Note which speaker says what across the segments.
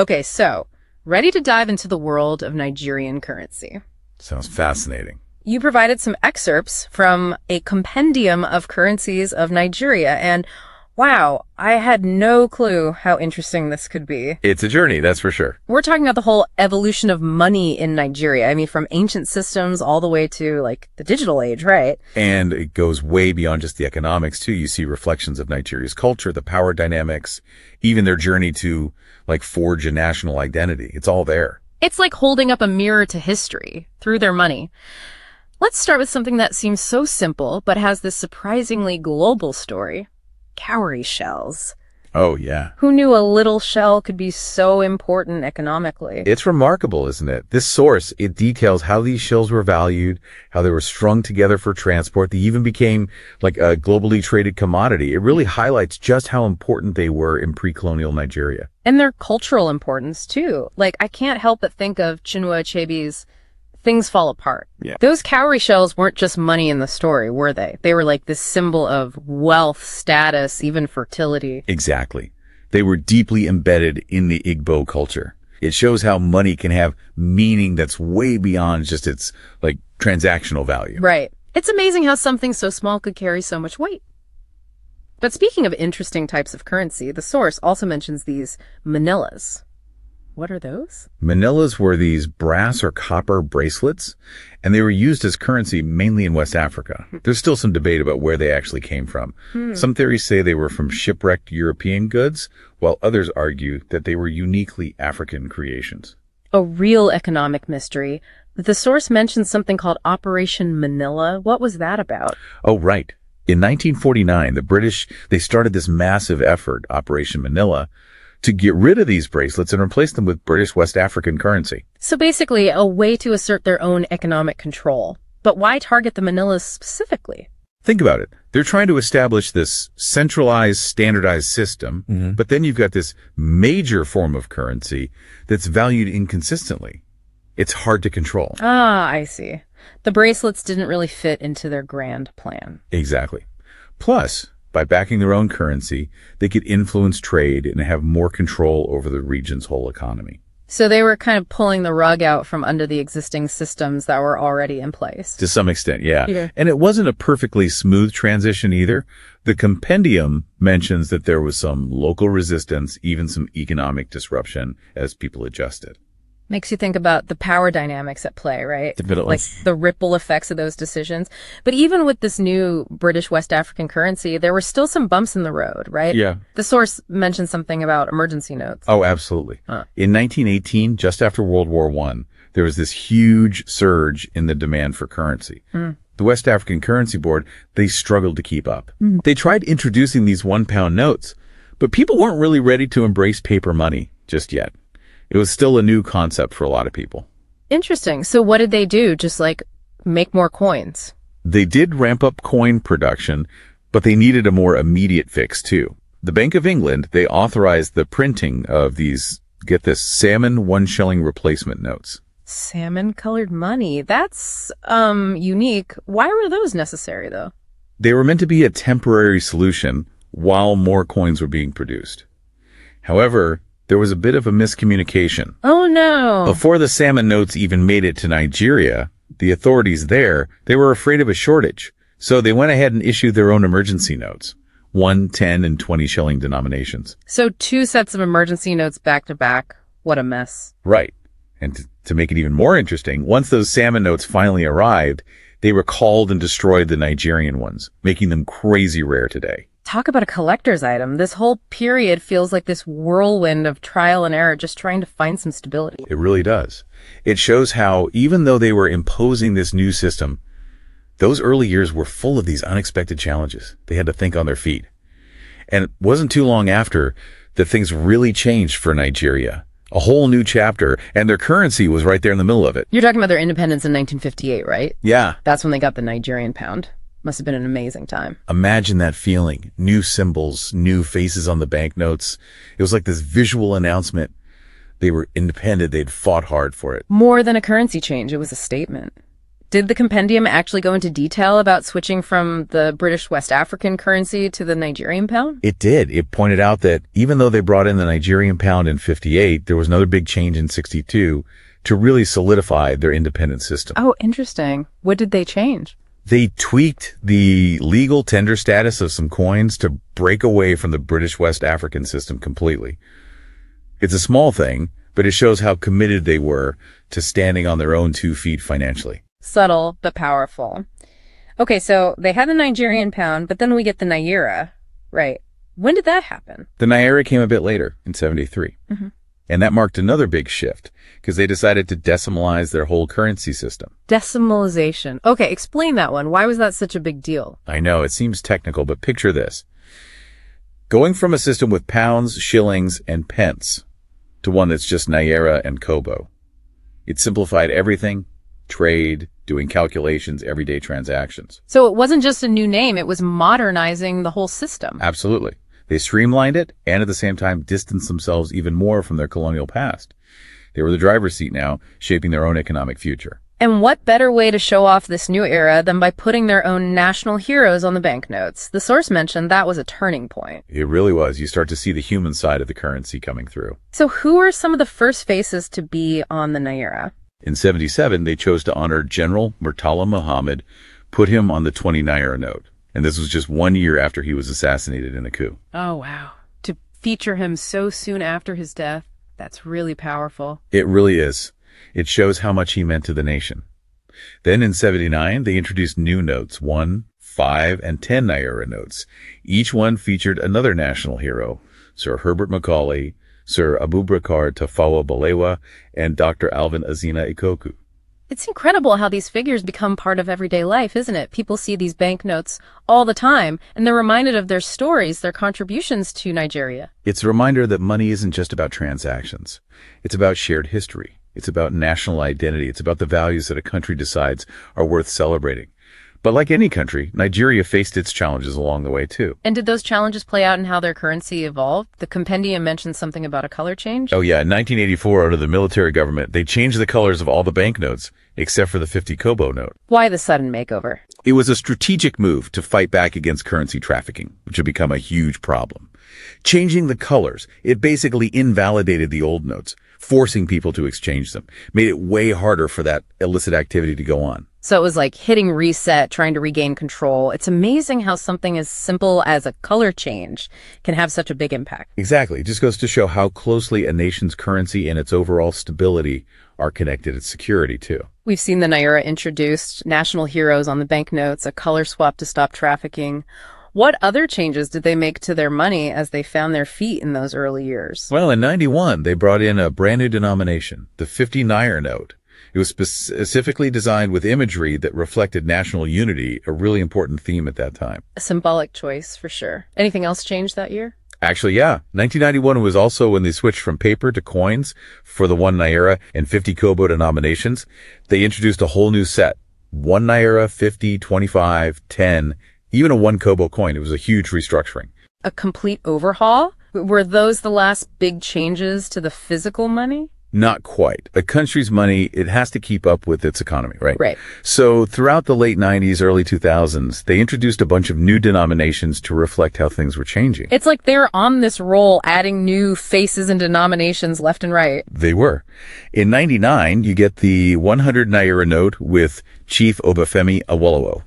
Speaker 1: Okay, so ready to dive into the world of Nigerian currency.
Speaker 2: Sounds fascinating.
Speaker 1: You provided some excerpts from a compendium of currencies of Nigeria, and wow, I had no clue how interesting this could be.
Speaker 2: It's a journey, that's for sure.
Speaker 1: We're talking about the whole evolution of money in Nigeria. I mean, from ancient systems all the way to, like, the digital age, right?
Speaker 2: And it goes way beyond just the economics, too. You see reflections of Nigeria's culture, the power dynamics, even their journey to, like, forge a national identity. It's all there.
Speaker 1: It's like holding up a mirror to history through their money. Let's start with something that seems so simple, but has this surprisingly global story. Cowrie shells.
Speaker 2: Oh, yeah.
Speaker 1: Who knew a little shell could be so important economically?
Speaker 2: It's remarkable, isn't it? This source, it details how these shells were valued, how they were strung together for transport. They even became like a globally traded commodity. It really highlights just how important they were in pre-colonial Nigeria.
Speaker 1: And their cultural importance, too. Like, I can't help but think of Chinua Achebe's Things Fall Apart.
Speaker 2: Yeah.
Speaker 1: Those cowrie shells weren't just money in the story, were they? They were like this symbol of wealth, status, even fertility.
Speaker 2: Exactly. They were deeply embedded in the Igbo culture. It shows how money can have meaning that's way beyond just its, like, transactional value.
Speaker 1: Right. It's amazing how something so small could carry so much weight. But speaking of interesting types of currency, the source also mentions these manillas. What are those?
Speaker 2: Manillas were these brass or copper bracelets, and they were used as currency mainly in West Africa. There's still some debate about where they actually came from. Some theories say they were from shipwrecked European goods, while others argue that they were uniquely African creations.
Speaker 1: A real economic mystery. The source mentions something called Operation Manila. What was that about?
Speaker 2: Oh, right. In 1949, the British, they started this massive effort, Operation Manila, to get rid of these bracelets and replace them with British West African currency.
Speaker 1: So basically, a way to assert their own economic control. But why target the manillas specifically?
Speaker 2: Think about it. They're trying to establish this centralized, standardized system, but then you've got this major form of currency that's valued inconsistently. It's hard to control.
Speaker 1: Ah, I see. The bracelets didn't really fit into their grand plan.
Speaker 2: Exactly. Plus, by backing their own currency, they could influence trade and have more control over the region's whole economy.
Speaker 1: So they were kind of pulling the rug out from under the existing systems that were already in place.
Speaker 2: To some extent, yeah. And it wasn't a perfectly smooth transition either. The Compendium mentions that there was some local resistance, even some economic disruption as people adjusted.
Speaker 1: Makes you think about the power dynamics at play, right?
Speaker 2: Definitely.
Speaker 1: Like the ripple effects of those decisions. But even with this new British West African currency, there were still some bumps in the road, right?
Speaker 2: Yeah.
Speaker 1: The source mentioned something about emergency notes.
Speaker 2: Oh, absolutely. In 1918, just after World War I, there was this huge surge in the demand for currency. The West African Currency Board, they struggled to keep up. They tried introducing these £1 notes, but people weren't really ready to embrace paper money just yet. It was still a new concept for a lot of people.
Speaker 1: Interesting. So what did they do? Just like make more coins?
Speaker 2: They did ramp up coin production, but they needed a more immediate fix too. The Bank of England, they authorized the printing of these, get this, salmon 1 shilling replacement notes.
Speaker 1: Salmon-colored money. That's unique. Why were those necessary, though?
Speaker 2: They were meant to be a temporary solution while more coins were being produced. However, there was a bit of a miscommunication.
Speaker 1: Oh, no.
Speaker 2: Before the salmon notes even made it to Nigeria, the authorities there, they were afraid of a shortage. So they went ahead and issued their own emergency notes, 1, 10, and 20 shilling denominations.
Speaker 1: So 2 sets of emergency notes back to back. What a mess.
Speaker 2: Right. And to make it even more interesting, once those salmon notes finally arrived, they recalled and destroyed the Nigerian ones, making them crazy rare today.
Speaker 1: Talk about a collector's item. This whole period feels like this whirlwind of trial and error, just trying to find some stability.
Speaker 2: It really does. It shows how, even though they were imposing this new system, those early years were full of these unexpected challenges. They had to think on their feet. And it wasn't too long after that things really changed for Nigeria. A whole new chapter, and their currency was right there in the middle of it.
Speaker 1: You're talking about their independence in 1958, right?
Speaker 2: Yeah.
Speaker 1: That's when they got the Nigerian pound. Must have been an amazing time.
Speaker 2: Imagine that feeling. New symbols, new faces on the banknotes. It was like this visual announcement. They were independent. They'd fought hard for it.
Speaker 1: More than a currency change. It was a statement. Did the compendium actually go into detail about switching from the British West African currency to the Nigerian pound?
Speaker 2: It did. It pointed out that even though they brought in the Nigerian pound in 58, there was another big change in 62 to really solidify their independent system.
Speaker 1: Oh, interesting. What did they change?
Speaker 2: They tweaked the legal tender status of some coins to break away from the British West African system completely. It's a small thing, but it shows how committed they were to standing on their own 2 feet financially.
Speaker 1: Subtle, but powerful. Okay, so they had the Nigerian pound, but then we get the Naira, right? When did that happen?
Speaker 2: The Naira came a bit later, in 73.
Speaker 1: Mm-hmm.
Speaker 2: And that marked another big shift, because they decided to decimalize their whole currency system.
Speaker 1: Decimalization. Okay, explain that one. Why was that such a big deal?
Speaker 2: I know, it seems technical, but picture this. Going from a system with pounds, shillings, and pence to one that's just Naira and Kobo. It simplified everything, trade, doing calculations, everyday transactions.
Speaker 1: So it wasn't just a new name, it was modernizing the whole system.
Speaker 2: Absolutely. They streamlined it and at the same time distanced themselves even more from their colonial past. They were the driver's seat now, shaping their own economic future.
Speaker 1: And what better way to show off this new era than by putting their own national heroes on the banknotes? The source mentioned that was a turning point.
Speaker 2: It really was. You start to see the human side of the currency coming through.
Speaker 1: So who were some of the first faces to be on the Naira?
Speaker 2: In 77, they chose to honor General Murtala Muhammad, put him on the 20 Naira note. And this was just 1 year after he was assassinated in a coup.
Speaker 1: Oh, wow. To feature him so soon after his death, that's really powerful.
Speaker 2: It really is. It shows how much he meant to the nation. Then in 79, they introduced new notes, 1, 5, and 10 Naira notes. Each one featured another national hero, Sir Herbert Macaulay, Sir Abubakar Tafawa Balewa, and Dr. Alvin Azina Ikoku.
Speaker 1: It's incredible how these figures become part of everyday life, isn't it? People see these banknotes all the time, and they're reminded of their stories, their contributions to Nigeria.
Speaker 2: It's a reminder that money isn't just about transactions. It's about shared history. It's about national identity. It's about the values that a country decides are worth celebrating. But like any country, Nigeria faced its challenges along the way, too.
Speaker 1: And did those challenges play out in how their currency evolved? The Compendium mentioned something about a color change.
Speaker 2: Oh, yeah. In 1984, under the military government, they changed the colors of all the banknotes, except for the 50 Kobo note.
Speaker 1: Why the sudden makeover?
Speaker 2: It was a strategic move to fight back against currency trafficking, which had become a huge problem. Changing the colors, it basically invalidated the old notes, forcing people to exchange them, made it way harder for that illicit activity to go on.
Speaker 1: So it was like hitting reset, trying to regain control. It's amazing how something as simple as a color change can have such a big impact.
Speaker 2: Exactly. It just goes to show how closely a nation's currency and its overall stability are connected to security, too.
Speaker 1: We've seen the Naira introduced, national heroes on the banknotes, a color swap to stop trafficking. What other changes did they make to their money as they found their feet in those early years?
Speaker 2: Well, in 91, they brought in a brand new denomination, the 50 Naira note. It was specifically designed with imagery that reflected national unity, a really important theme at that time.
Speaker 1: A symbolic choice, for sure. Anything else changed that year?
Speaker 2: Actually, yeah. 1991 was also when they switched from paper to coins for the 1 Naira and 50 Kobo denominations. They introduced a whole new set. 1 Naira, 50, 25, 10, even a 1 Kobo coin. It was a huge restructuring.
Speaker 1: A complete overhaul? Were those the last big changes to the physical money?
Speaker 2: Not quite. A country's money, it has to keep up with its economy, right?
Speaker 1: Right.
Speaker 2: So throughout the late 90s, early 2000s, they introduced a bunch of new denominations to reflect how things were changing.
Speaker 1: It's like they're on this roll, adding new faces and denominations left and right.
Speaker 2: They were. In 99, you get the 100 Naira note with Chief Obafemi Awolowo.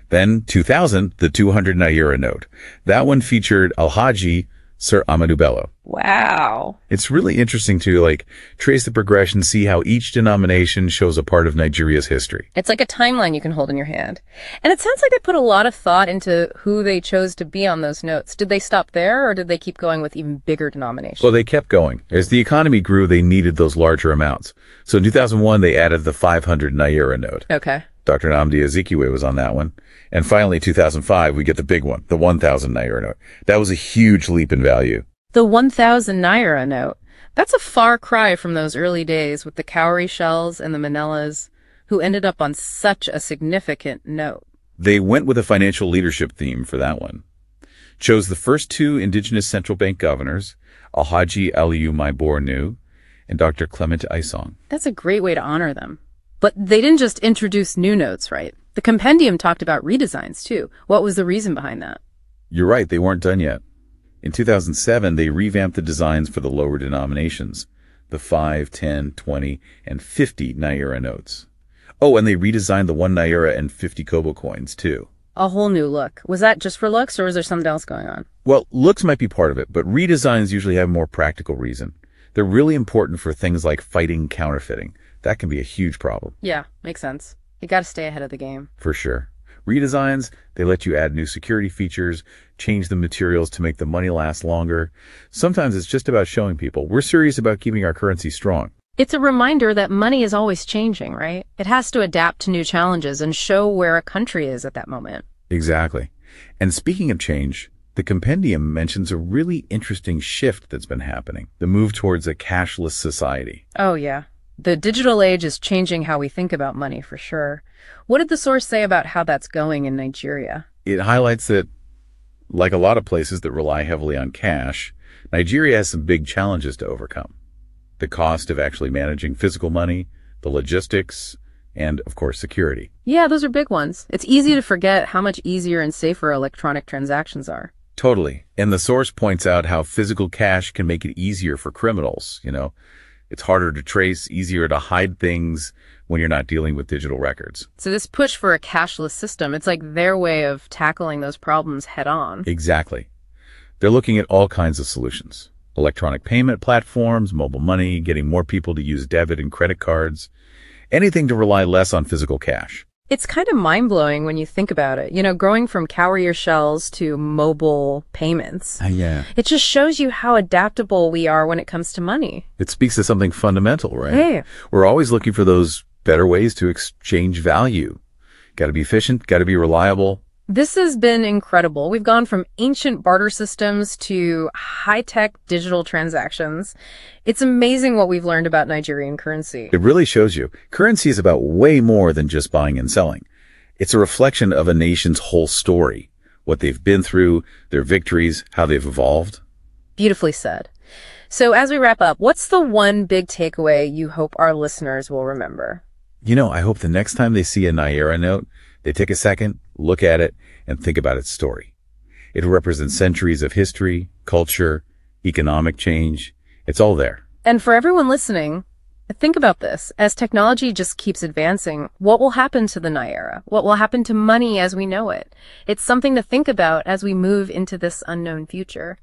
Speaker 2: Then 2000, the 200 Naira note. That one featured Alhaji Sir Amadou Bello.
Speaker 1: Wow.
Speaker 2: It's really interesting to trace the progression, see how each denomination shows a part of Nigeria's history.
Speaker 1: It's like a timeline you can hold in your hand. And it sounds like they put a lot of thought into who they chose to be on those notes. Did they stop there, or did they keep going with even bigger denominations?
Speaker 2: Well, they kept going. As the economy grew, they needed those larger amounts. So in 2001, they added the 500 Naira note.
Speaker 1: Okay.
Speaker 2: Dr. Nnamdi Azikiwe was on that one. And finally, 2005, we get the big one, the 1,000 Naira note. That was a huge leap in value.
Speaker 1: The 1,000 Naira note. That's a far cry from those early days with the cowrie shells and the manillas, who ended up on such a significant note.
Speaker 2: They went with a financial leadership theme for that one. Chose the first 2 indigenous central bank governors, Alhaji Aliyu Mai Bornu and Dr. Clement Aisong.
Speaker 1: That's a great way to honor them. But they didn't just introduce new notes, right? The Compendium talked about redesigns, too. What was the reason behind that?
Speaker 2: You're right, they weren't done yet. In 2007, they revamped the designs for the lower denominations, the 5, 10, 20, and 50 Naira notes. Oh, and they redesigned the 1 Naira and 50 Kobo coins, too.
Speaker 1: A whole new look. Was that just for looks, or was there something else going on?
Speaker 2: Well, looks might be part of it, but redesigns usually have a more practical reason. They're really important for things like fighting counterfeiting. That can be a huge problem.
Speaker 1: Yeah, makes sense. You gotta stay ahead of the game.
Speaker 2: For sure. Redesigns, they let you add new security features, change the materials to make the money last longer. Sometimes it's just about showing people we're serious about keeping our currency strong.
Speaker 1: It's a reminder that money is always changing, right? It has to adapt to new challenges and show where a country is at that moment.
Speaker 2: Exactly. And speaking of change, the Compendium mentions a really interesting shift that's been happening, the move towards a cashless society.
Speaker 1: Oh, yeah. The digital age is changing how we think about money, for sure. What did the source say about how that's going in Nigeria?
Speaker 2: It highlights that, like a lot of places that rely heavily on cash, Nigeria has some big challenges to overcome. The cost of actually managing physical money, the logistics, and, of course, security.
Speaker 1: Yeah, those are big ones. It's easy to forget how much easier and safer electronic transactions are.
Speaker 2: Totally. And the source points out how physical cash can make it easier for criminals, It's harder to trace, easier to hide things when you're not dealing with digital records.
Speaker 1: So this push for a cashless system, it's like their way of tackling those problems head on.
Speaker 2: Exactly. They're looking at all kinds of solutions. Electronic payment platforms, mobile money, getting more people to use debit and credit cards, anything to rely less on physical cash.
Speaker 1: It's kind of mind-blowing when you think about it. Growing from cowrie shells to mobile payments.
Speaker 2: Yeah.
Speaker 1: It just shows you how adaptable we are when it comes to money.
Speaker 2: It speaks to something fundamental, right?
Speaker 1: Hey.
Speaker 2: We're always looking for those better ways to exchange value. Got to be efficient, got to be reliable.
Speaker 1: This has been incredible. We've gone from ancient barter systems to high-tech digital transactions. It's amazing what we've learned about Nigerian currency.
Speaker 2: It really shows you. Currency is about way more than just buying and selling. It's a reflection of a nation's whole story, what they've been through, their victories, how they've evolved.
Speaker 1: Beautifully said. So as we wrap up, what's the one big takeaway you hope our listeners will remember?
Speaker 2: I hope the next time they see a Naira note, they take a second, look at it, and think about its story. It represents centuries of history, culture, economic change. It's all there.
Speaker 1: And for everyone listening, think about this. As technology just keeps advancing, what will happen to the Naira? What will happen to money as we know it? It's something to think about as we move into this unknown future.